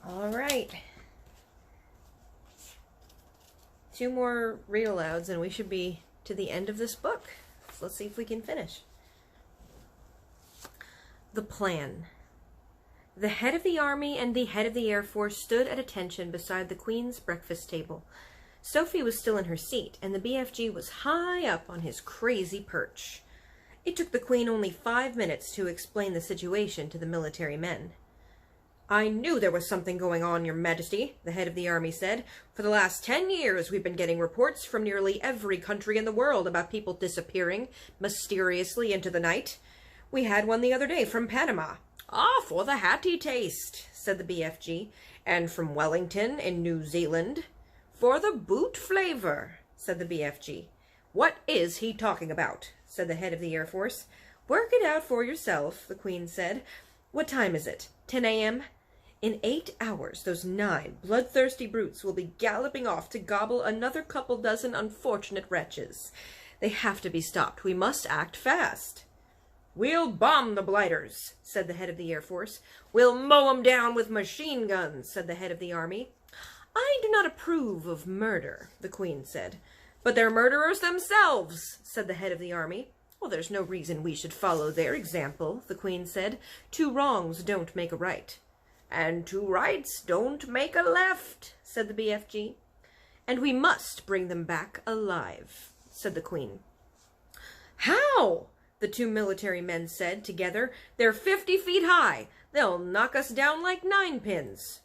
All right. 2 more read-alouds and we should be to the end of this book. So let's see if we can finish. The plan. The head of the army and the head of the Air Force stood at attention beside the Queen's breakfast table. Sophie was still in her seat, and the BFG was high up on his crazy perch. It took the Queen only 5 minutes to explain the situation to the military men. "I knew there was something going on, Your Majesty," the head of the army said. "For the last 10 years we've been getting reports from nearly every country in the world about people disappearing mysteriously into the night. We had one the other day from Panama." "Ah, for the hatty taste," said the BFG. "And from Wellington in New Zealand." "For the boot flavor," said the BFG. "What is he talking about?" said the head of the Air Force. "Work it out for yourself," the Queen said. "What time is it? 10 a.m.? In 8 hours, those 9 bloodthirsty brutes will be galloping off to gobble another couple dozen unfortunate wretches. They have to be stopped. We must act fast." "We'll bomb the blighters," said the head of the Air Force. "We'll mow 'em down with machine guns," said the head of the army. "I do not approve of murder," the Queen said. "But they're murderers themselves," said the head of the army. "Well, there's no reason we should follow their example," the Queen said. "2 wrongs don't make a right." "And 2 rights don't make a left," said the BFG. "And we must bring them back alive," said the Queen. "How?" the 2 military men said together. "They're 50 feet high. They'll knock us down like 9-pins.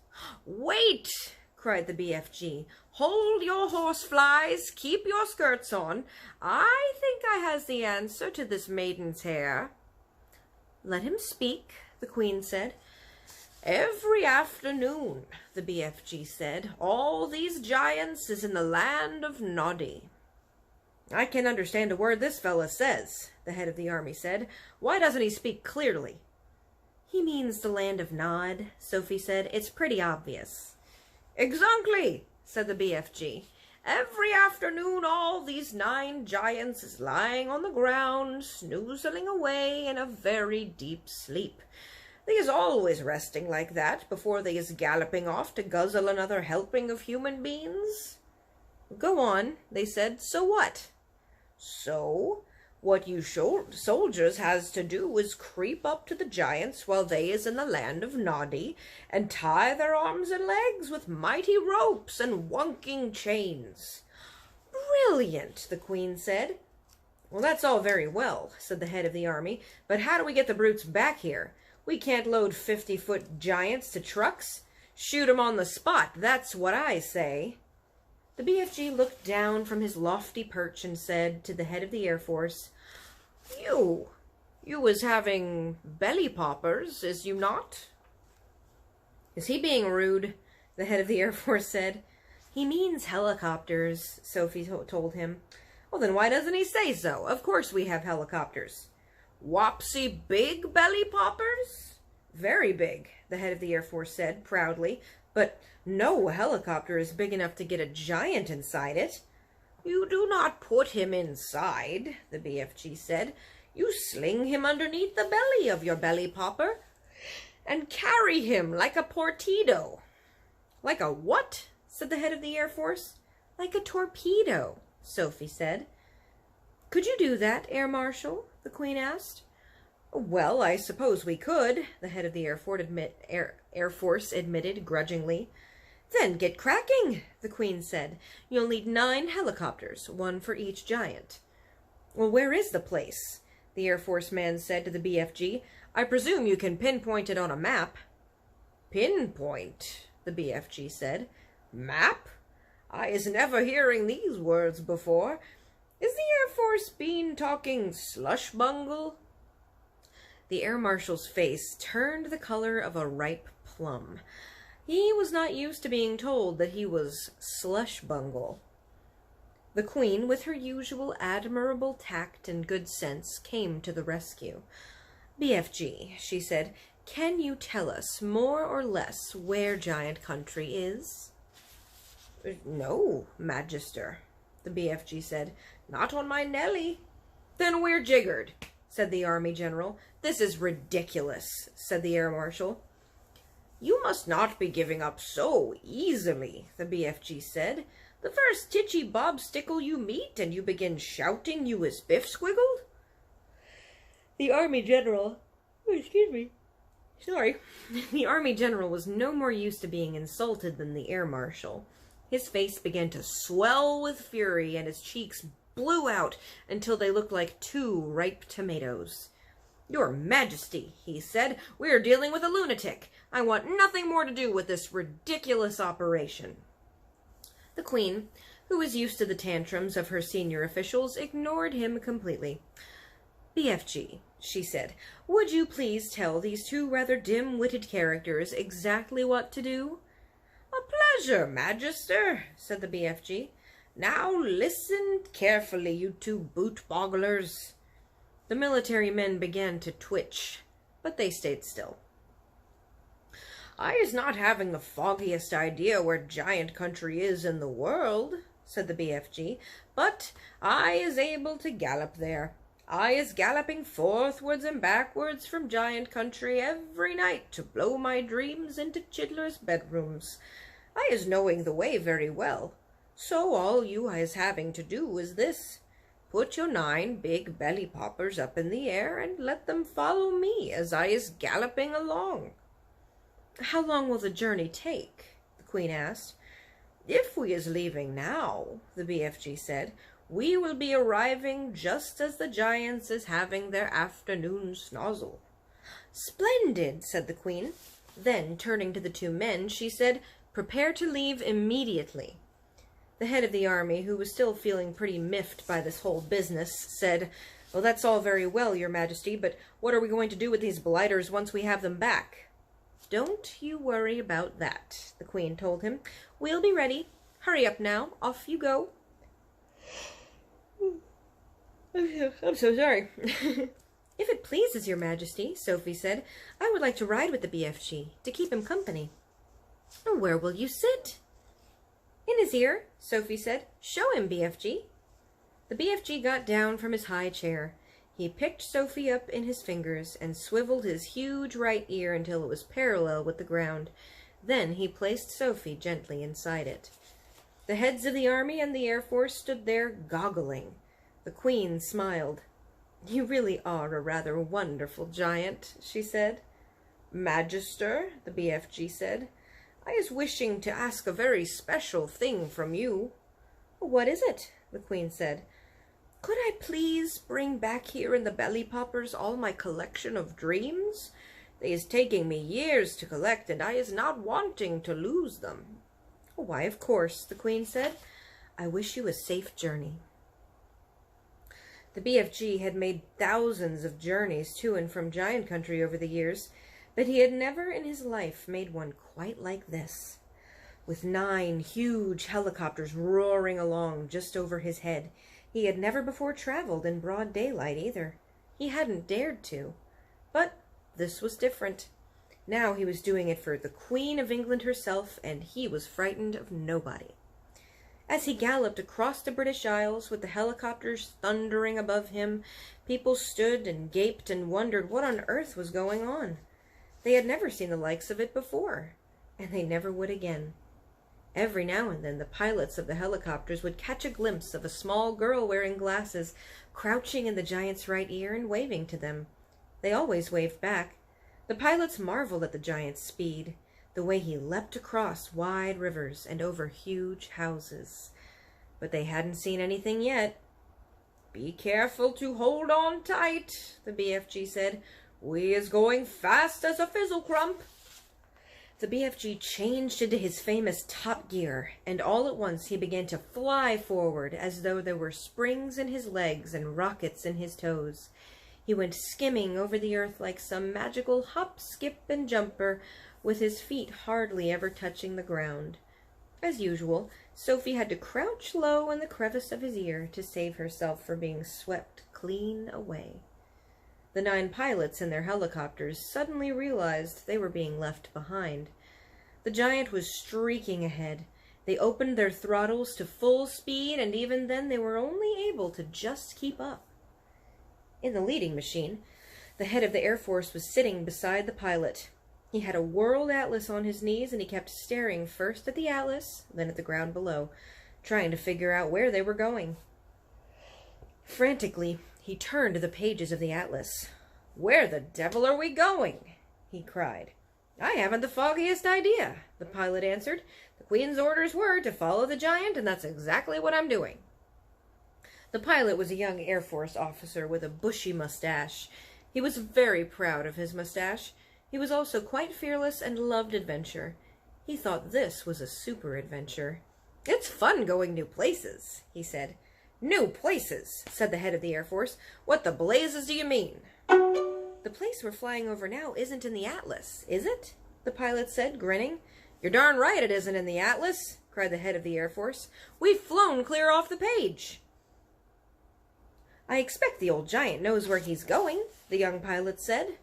"Wait!" cried the BFG. "Hold your horseflies. Keep your skirts on. I think I has the answer to this maiden's hair." "Let him speak," the Queen said. "Every afternoon," the BFG said, "all these giants is in the land of Noddy." "I can't understand a word this fella says," the head of the army said. "Why doesn't he speak clearly?" "He means the land of Nod," Sophie said. "It's pretty obvious." "Exactly," said the BFG. "Every afternoon all these 9 giants is lying on the ground, snoozling away in a very deep sleep. They is always resting like that before they is galloping off to guzzle another helping of human beings." "Go on," they said. "So what?" "So, what you soldiers has to do is creep up to the giants while they is in the land of Noddy and tie their arms and legs with mighty ropes and wonking chains." "Brilliant," the Queen said. "Well, that's all very well," said the head of the army, "but how do we get the brutes back here? We can't load 50-foot giants to trucks. Shoot 'em on the spot, that's what I say." The BFG looked down from his lofty perch and said to the head of the Air Force, You was having belly poppers, is you not?" "Is he being rude?" the head of the Air Force said. "He means helicopters," Sophie told him. "Well, then why doesn't he say so? Of course we have helicopters." "Wopsy big belly poppers?" "Very big," the head of the Air Force said proudly, "but no helicopter is big enough to get a giant inside it." "You do not put him inside," the BFG said. "You sling him underneath the belly of your belly popper and carry him like a torpedo." "Like a what?" said the head of the Air Force. "Like a torpedo," Sophie said. "Could you do that, Air Marshal?" the Queen asked. "Well, I suppose we could," the head of the Air Force admitted grudgingly. "Then get cracking," the Queen said. "You'll need 9 helicopters, 1 for each giant." "Well, where is the place?" the Air Force man said to the BFG. "I presume you can pinpoint it on a map." "Pinpoint," the BFG said. "Map? I is never hearing these words before. Is the Air Force been talking slush bungle?" The Air Marshal's face turned the color of a ripe plum. He was not used to being told that he was slush bungle. The Queen, with her usual admirable tact and good sense, came to the rescue. "BFG," she said, "can you tell us more or less where Giant Country is?" "No, Magister," the BFG said. "Not on my Nelly." "Then we're jiggered," said the Army General. "This is ridiculous," said the Air Marshal. "You must not be giving up so easily," the BFG said. "The first titchy bobstickle you meet and you begin shouting you is Biff Squiggled?" The Army General, the Army General was no more used to being insulted than the Air Marshal. His face began to swell with fury and his cheeks blew out until they looked like 2 ripe tomatoes. "Your Majesty," he said, "we're dealing with a lunatic. I want nothing more to do with this ridiculous operation." The Queen, who was used to the tantrums of her senior officials, ignored him completely. "BFG," she said, "would you please tell these 2 rather dim-witted characters exactly what to do?" "A pleasure, Magister," said the BFG. "Now listen carefully, you 2 boot-bogglers." The military men began to twitch, but they stayed still. "I is not having the foggiest idea where Giant Country is in the world," said the BFG, "but I is able to gallop there. I is galloping forthwards and backwards from Giant Country every night to blow my dreams into Chidler's bedrooms. I is knowing the way very well. So all you is having to do is this. Put your 9 big belly poppers up in the air and let them follow me as I is galloping along." "How long will the journey take?" the Queen asked. "If we is leaving now," the BFG said, "we will be arriving just as the giants is having their afternoon snozzle." "Splendid," said the Queen. Then, turning to the 2 men, she said, "Prepare to leave immediately." The head of the army, who was still feeling pretty miffed by this whole business, said, "Well, that's all very well, Your Majesty, but what are we going to do with these blighters once we have them back?" "Don't you worry about that," the Queen told him. "We'll be ready. Hurry up now. Off you go." I'm so sorry. "If it pleases Your Majesty," Sophie said, "I would like to ride with the BFG, to keep him company." "Where will you sit?" "In his ear," Sophie said. "Show him, BFG." The BFG got down from his high chair. He picked Sophie up in his fingers and swiveled his huge right ear until it was parallel with the ground. Then he placed Sophie gently inside it. The heads of the Army and the Air Force stood there goggling. The Queen smiled. "You really are a rather wonderful giant," she said. "Magister," the BFG said, "I is wishing to ask a very special thing from you." "What is it?" the Queen said. "Could I please bring back here in the belly poppers all my collection of dreams? They is taking me years to collect, and I is not wanting to lose them." "Why, of course," the Queen said. "I wish you a safe journey." The BFG had made thousands of journeys to and from Giant Country over the years, but he had never in his life made one quite like this. With 9 huge helicopters roaring along just over his head, he had never before traveled in broad daylight either. He hadn't dared to. But this was different. Now he was doing it for the Queen of England herself, and he was frightened of nobody. As he galloped across the British Isles with the helicopters thundering above him, people stood and gaped and wondered what on earth was going on. They had never seen the likes of it before, and they never would again. Every now and then the pilots of the helicopters would catch a glimpse of a small girl wearing glasses, crouching in the giant's right ear and waving to them. They always waved back. The pilots marveled at the giant's speed, the way he leapt across wide rivers and over huge houses. But they hadn't seen anything yet. "Be careful to hold on tight," the BFG said. "We is going fast as a fizzle-crump." The BFG changed into his famous top gear, and all at once he began to fly forward as though there were springs in his legs and rockets in his toes. He went skimming over the earth like some magical hop, skip, and jumper, with his feet hardly ever touching the ground. As usual, Sophie had to crouch low in the crevice of his ear to save herself from being swept clean away. The 9 pilots in their helicopters suddenly realized they were being left behind. The giant was streaking ahead. They opened their throttles to full speed, and even then they were only able to just keep up. In the leading machine, the head of the Air Force was sitting beside the pilot. He had a world atlas on his knees, and he kept staring first at the atlas, then at the ground below, trying to figure out where they were going. Frantically, he turned to the pages of the atlas. "Where the devil are we going?" he cried. "I haven't the foggiest idea," the pilot answered. "The Queen's orders were to follow the giant, and that's exactly what I'm doing." The pilot was a young Air Force officer with a bushy mustache. He was very proud of his mustache. He was also quite fearless and loved adventure. He thought this was a super adventure. "It's fun going new places," he said. "New places," said the head of the Air Force. "What the blazes do you mean?" "The place we're flying over now isn't in the atlas, is it?" the pilot said, grinning. "You're darn right it isn't in the atlas," cried the head of the Air Force. "We've flown clear off the page." "I expect the old giant knows where he's going," the young pilot said.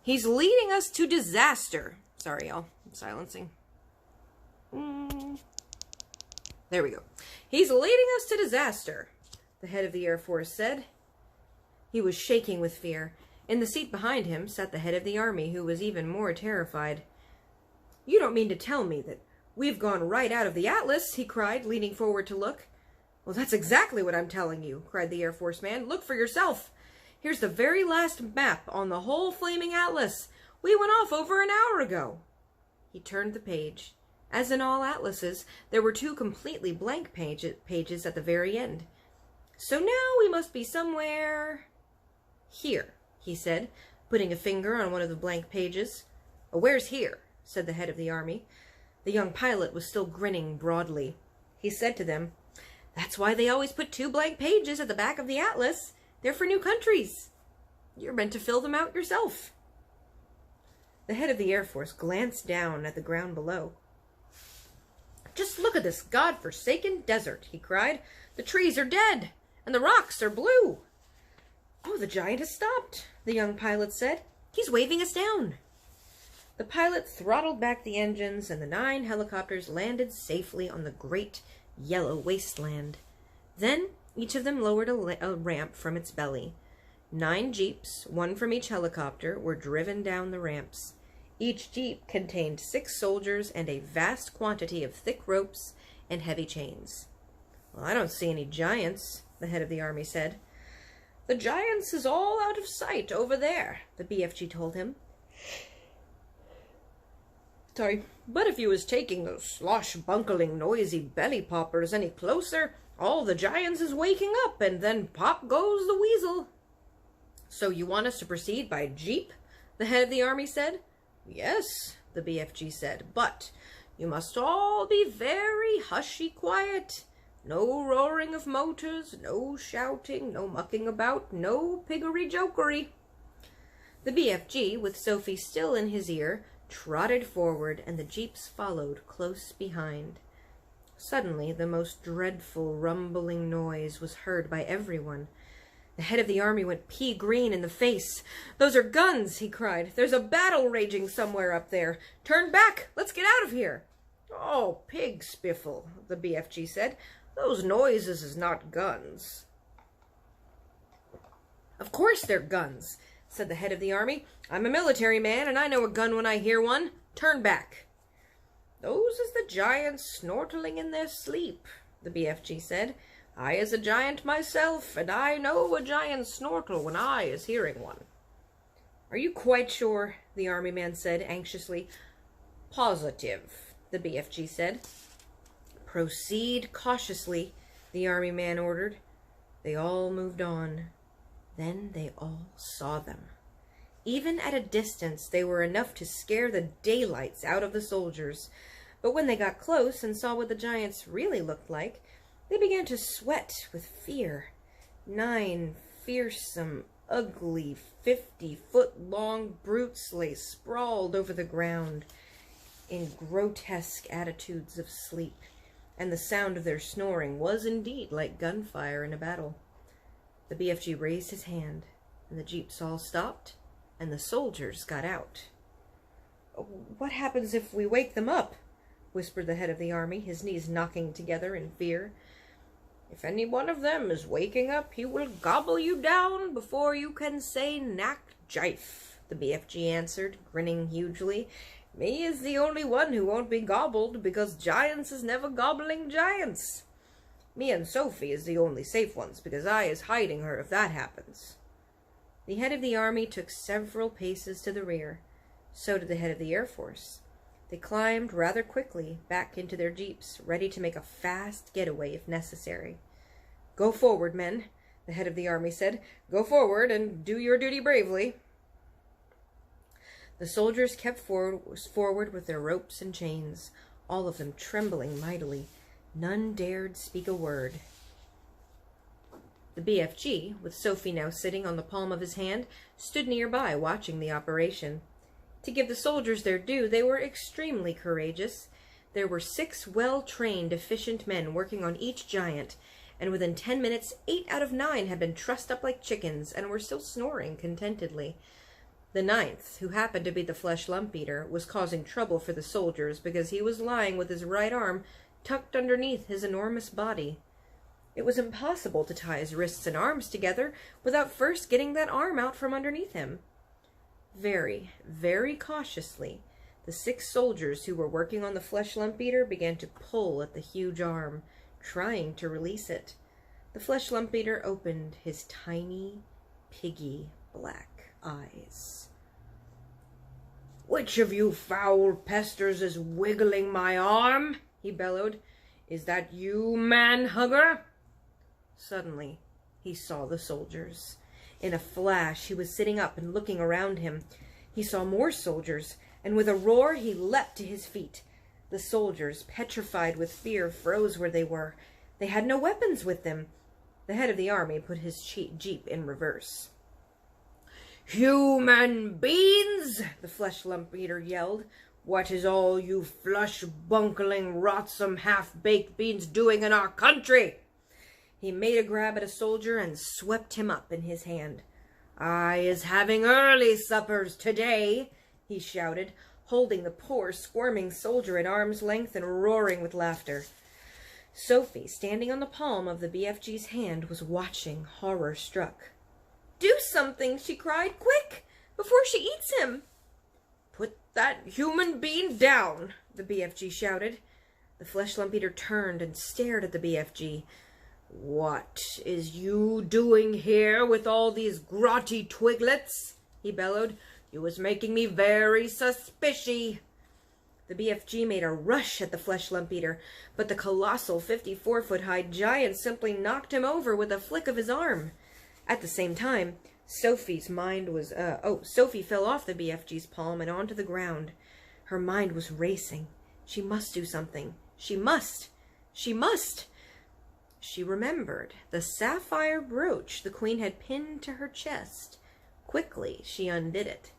"He's leading us to disaster." Sorry, y'all. I'm silencing. There we go. "He's leading us to disaster," the head of the Air Force said. He was shaking with fear. In the seat behind him sat the head of the army, who was even more terrified. "You don't mean to tell me that we've gone right out of the atlas?" he cried, leaning forward to look. "Well, that's exactly what I'm telling you," cried the Air Force man. "Look for yourself. Here's the very last map on the whole flaming atlas. We went off over an hour ago." He turned the page. As in all atlases, there were two completely blank pages at the very end. "So now we must be somewhere here," he said, putting a finger on one of the blank pages. "Oh, where's here?" said the head of the army. The young pilot was still grinning broadly. He said to them, "That's why they always put two blank pages at the back of the atlas. They're for new countries. You're meant to fill them out yourself." The head of the Air Force glanced down at the ground below. "Just look at this god-forsaken desert," he cried. "The trees are dead, and the rocks are blue." "Oh, the giant has stopped," the young pilot said. "He's waving us down." The pilot throttled back the engines, and the 9 helicopters landed safely on the great yellow wasteland. Then each of them lowered a ramp from its belly. 9 jeeps, one from each helicopter, were driven down the ramps. Each jeep contained 6 soldiers and a vast quantity of thick ropes and heavy chains. "Well, I don't see any giants," the head of the army said. "The giants is all out of sight over there," the BFG told him. "Sorry, but if you was taking those slosh-bunkling, noisy belly-poppers any closer, all the giants is waking up, and then pop goes the weasel." "So you want us to proceed by jeep?" the head of the army said. "Yes," the BFG said, "but you must all be very hushy quiet. No roaring of motors, no shouting, no mucking about, no piggery-jokery." The BFG, with Sophie still in his ear, trotted forward, and the jeeps followed close behind. Suddenly, the most dreadful rumbling noise was heard by everyone. The head of the army went pea-green in the face. "Those are guns!" he cried. "There's a battle raging somewhere up there. Turn back! Let's get out of here!" "Oh, pig spiffle," the BFG said. "Those noises is not guns." "Of course they're guns," said the head of the army. "I'm a military man, and I know a gun when I hear one. Turn back." "Those is the giants snortling in their sleep," the BFG said. "I is a giant myself, and I know a giant snortle when I is hearing one." "Are you quite sure?" the army man said anxiously. "Positive," the BFG said. "Proceed cautiously," the army man ordered. They all moved on. Then they all saw them. Even at a distance, they were enough to scare the daylights out of the soldiers. But when they got close and saw what the giants really looked like, they began to sweat with fear. 9 fearsome, ugly, 50-foot-long brutes lay sprawled over the ground in grotesque attitudes of sleep, and the sound of their snoring was indeed like gunfire in a battle. The BFG raised his hand, and the jeeps all stopped, and the soldiers got out. "What happens if we wake them up?" whispered the head of the army, his knees knocking together in fear. "If any one of them is waking up, he will gobble you down before you can say knack jife," the BFG answered, grinning hugely. "Me is the only one who won't be gobbled, because giants is never gobbling giants. Me and Sophie is the only safe ones, because I is hiding her if that happens." The head of the army took several paces to the rear. So did the head of the Air Force. They climbed rather quickly back into their jeeps, ready to make a fast getaway if necessary. "Go forward, men," the head of the army said. "Go forward and do your duty bravely." The soldiers kept forward with their ropes and chains, all of them trembling mightily. None dared speak a word. The BFG, with Sophie now sitting on the palm of his hand, stood nearby watching the operation. To give the soldiers their due, they were extremely courageous. There were 6 well-trained, efficient men working on each giant, and within 10 minutes, 8 out of 9 had been trussed up like chickens and were still snoring contentedly. The 9th, who happened to be the flesh lump eater, was causing trouble for the soldiers because he was lying with his right arm tucked underneath his enormous body. It was impossible to tie his wrists and arms together without first getting that arm out from underneath him. Very, very cautiously, the 6 soldiers who were working on the flesh lump eater began to pull at the huge arm, trying to release it. The flesh lump eater opened his tiny, piggy black eyes. "Which of you foul pesters is wiggling my arm?" he bellowed. "Is that you, man-hugger?" Suddenly, he saw the soldiers. In a flash, he was sitting up and looking around him. He saw more soldiers, and with a roar, he leapt to his feet. The soldiers, petrified with fear, froze where they were. They had no weapons with them. The head of the army put his jeep in reverse. "Human beings!" the flesh lump eater yelled. "What is all you flush-bunkling, rotsome, half-baked beans doing in our country?" He made a grab at a soldier and swept him up in his hand. "I is having early suppers today," he shouted, holding the poor, squirming soldier at arm's length and roaring with laughter. Sophie, standing on the palm of the BFG's hand, was watching, horror-struck. "Do something," she cried, "quick, before she eats him." "Put that human being down," the BFG shouted. The flesh lump eater turned and stared at the BFG. "What is you doing here with all these grotty twiglets?" he bellowed. "You was making me very suspicious." The BFG made a rush at the flesh lump eater, but the colossal 54-foot-high giant simply knocked him over with a flick of his arm. At the same time, Sophie fell off the BFG's palm and onto the ground. Her mind was racing. She must do something. She must. She must. She remembered the sapphire brooch the queen had pinned to her chest. Quickly, she undid it.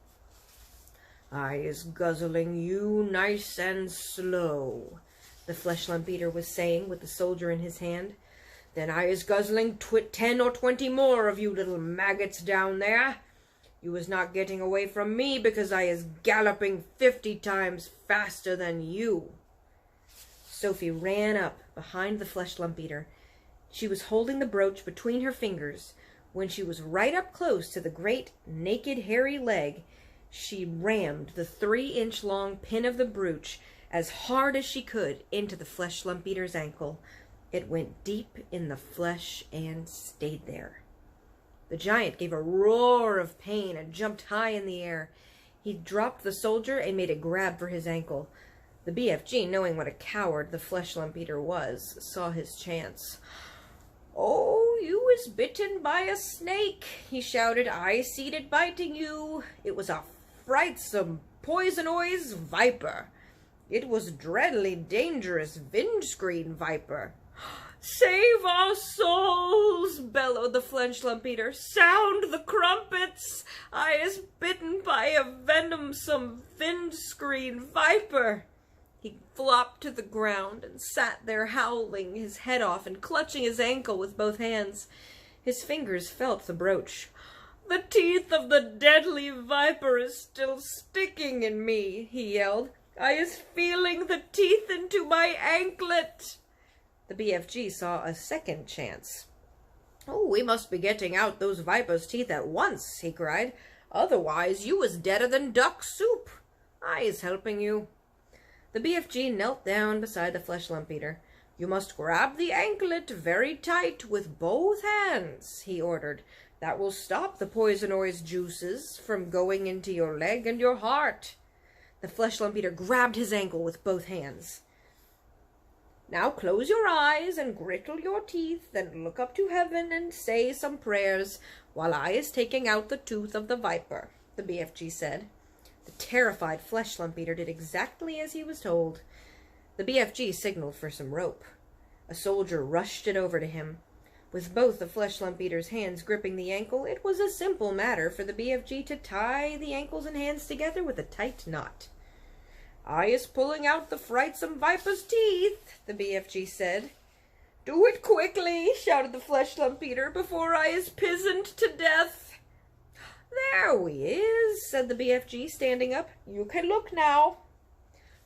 "I is guzzling you nice and slow," the flesh lump eater was saying with the soldier in his hand. "Then I is guzzling 10 or 20 more of you little maggots down there. You is not getting away from me because I is galloping 50 times faster than you." Sophie ran up behind the flesh lump eater. She was holding the brooch between her fingers. When she was right up close to the great, naked, hairy leg, she rammed the 3-inch-long pin of the brooch as hard as she could into the flesh lump eater's ankle. It went deep in the flesh and stayed there. The giant gave a roar of pain and jumped high in the air. He dropped the soldier and made a grab for his ankle. The BFG, knowing what a coward the flesh lump eater was, saw his chance. "Oh, you is bitten by a snake," he shouted. "I seed it biting you. It was a frightsome, poisonoise viper. It was dreadly dangerous windscreen viper." "Save our souls!" bellowed the flesh lump eater. "Sound the crumpets! I is bitten by a venomsome windscreen viper." He flopped to the ground and sat there howling his head off and clutching his ankle with both hands. His fingers felt the brooch. "The teeth of the deadly viper is still sticking in me," he yelled. "I is feeling the teeth into my anklet." The BFG saw a second chance. "Oh, we must be getting out those viper's teeth at once," he cried. Otherwise you was deader than duck soup. I is helping you." The BFG knelt down beside the flesh lump eater. "You must grab the anklet very tight with both hands," he ordered. "That will stop the poisonoid juices from going into your leg and your heart." The flesh lump eater grabbed his ankle with both hands. "Now close your eyes and grittle your teeth and look up to heaven and say some prayers while I is taking out the tooth of the viper," the BFG said. The terrified flesh lump eater did exactly as he was told. The BFG signaled for some rope. A soldier rushed it over to him. With both the flesh lump eater's hands gripping the ankle, it was a simple matter for the BFG to tie the ankles and hands together with a tight knot. "I is pulling out the frightsome viper's teeth," the BFG said. "Do it quickly," shouted the flesh lump eater, "before I is pizened to death." "There we is," said the BFG, standing up. "You can look now."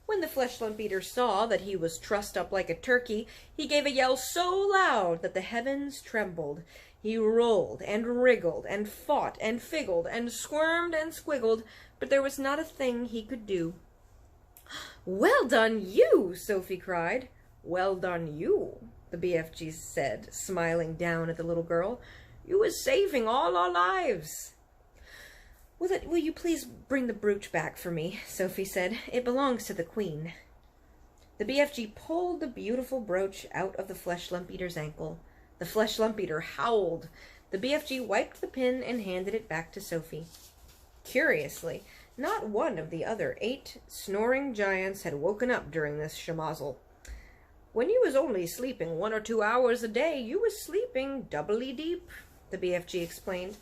When the flesh lump eater saw that he was trussed up like a turkey, he gave a yell so loud that the heavens trembled. He rolled and wriggled and fought and figgled and squirmed and squiggled, but there was not a thing he could do. "Well done you!" Sophie cried. "Well done you," the BFG said, smiling down at the little girl. "You is saving all our lives." Will you please bring the brooch back for me?" Sophie said. "It belongs to the Queen." The BFG pulled the beautiful brooch out of the flesh lump eater's ankle. The flesh lump eater howled. The BFG wiped the pin and handed it back to Sophie. Curiously, not one of the other 8 snoring giants had woken up during this schmozzle. "When you was only sleeping 1 or 2 hours a day, you was sleeping doubly deep," the BFG explained.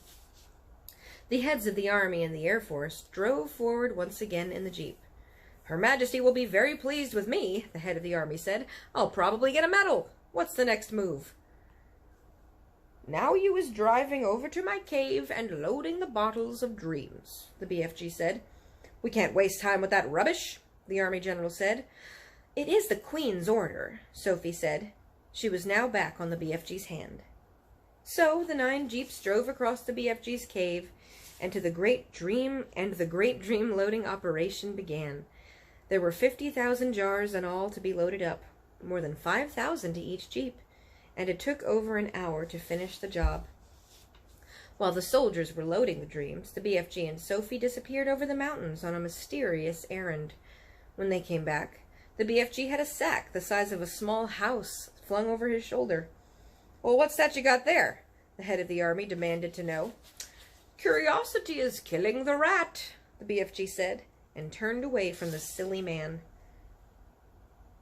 The heads of the Army and the Air Force drove forward once again in the Jeep. "Her Majesty will be very pleased with me," the head of the Army said. "I'll probably get a medal. What's the next move?" "Now you is driving over to my cave and loading the bottles of dreams," the BFG said. "We can't waste time with that rubbish," the Army General said. "It is the Queen's order," Sophie said. She was now back on the BFG's hand. So the 9 Jeeps drove across the BFG's cave, and the great dream loading operation began. There were 50,000 jars in all to be loaded up, more than 5,000 to each Jeep, and it took over an hour to finish the job. While the soldiers were loading the dreams, the BFG and Sophie disappeared over the mountains on a mysterious errand. When they came back, the BFG had a sack the size of a small house flung over his shoulder. "Well, what's that you got there?" the head of the Army demanded to know. "Curiosity is killing the rat," the BFG said, and turned away from the silly man.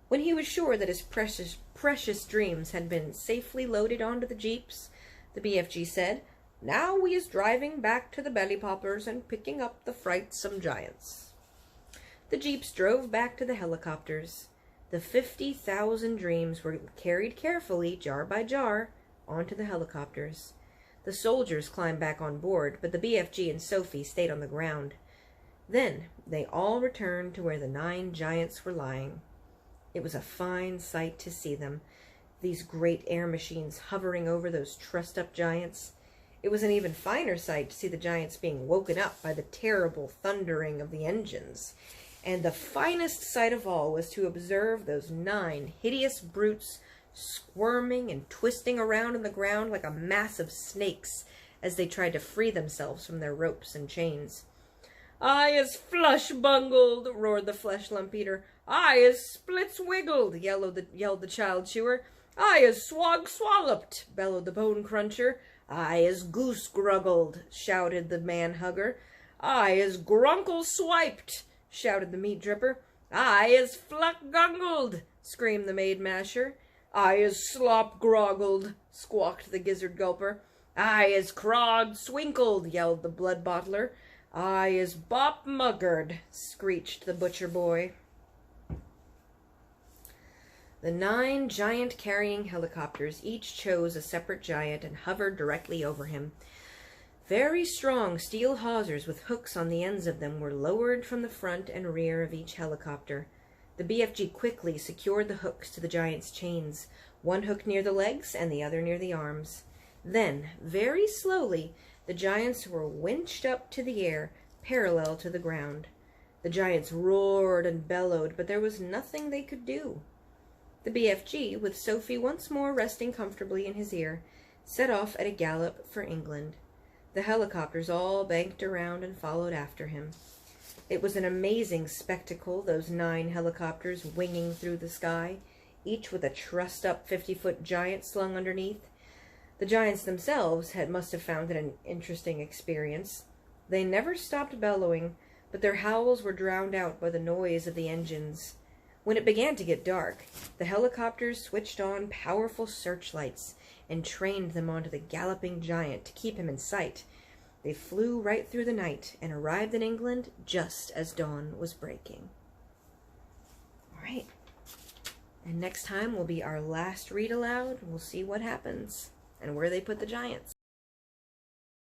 When he was sure that his precious dreams had been safely loaded onto the Jeeps, the BFG said, "Now we is driving back to the belly poppers and picking up the frightsome giants." The Jeeps drove back to the helicopters. The 50,000 dreams were carried carefully, jar by jar, onto the helicopters. The soldiers climbed back on board, but the BFG and Sophie stayed on the ground. Then they all returned to where the 9 giants were lying. It was a fine sight to see them, these great air machines hovering over those trussed-up giants. It was an even finer sight to see the giants being woken up by the terrible thundering of the engines. And the finest sight of all was to observe those 9 hideous brutes squirming and twisting around on the ground like a mass of snakes as they tried to free themselves from their ropes and chains. "I is flush bungled," roared the flesh lump eater. "I is splits wiggled," yelled the child chewer. "I is swog swalloped," bellowed the bone cruncher. "I is goose gruggled," shouted the man hugger. "I is grunkle swiped," shouted the meat dripper. "I is fluck gungled," screamed the maid masher. "I is slop groggled," squawked the gizzard gulper. "I is crog swinkled," yelled the blood bottler. "I is bop muggered," screeched the butcher boy. The 9 giant carrying helicopters each chose a separate giant and hovered directly over him. Very strong steel hawsers with hooks on the ends of them were lowered from the front and rear of each helicopter. The BFG quickly secured the hooks to the giant's chains, one hook near the legs and the other near the arms. Then, very slowly, The giants were winched up to the air, parallel to the ground. The giants roared and bellowed, but there was nothing they could do. The BFG, with Sophie once more resting comfortably in his ear, set off at a gallop for England. The helicopters all banked around and followed after him. It was an amazing spectacle, those 9 helicopters winging through the sky, each with a trussed-up 50-foot giant slung underneath. The giants themselves must have found it an interesting experience. They never stopped bellowing, but their howls were drowned out by the noise of the engines. When it began to get dark, the helicopters switched on powerful searchlights and trained them onto the galloping giant to keep him in sight. They flew right through the night and arrived in England just as dawn was breaking. All right. And next time will be our last read aloud. We'll see what happens and where they put the giants.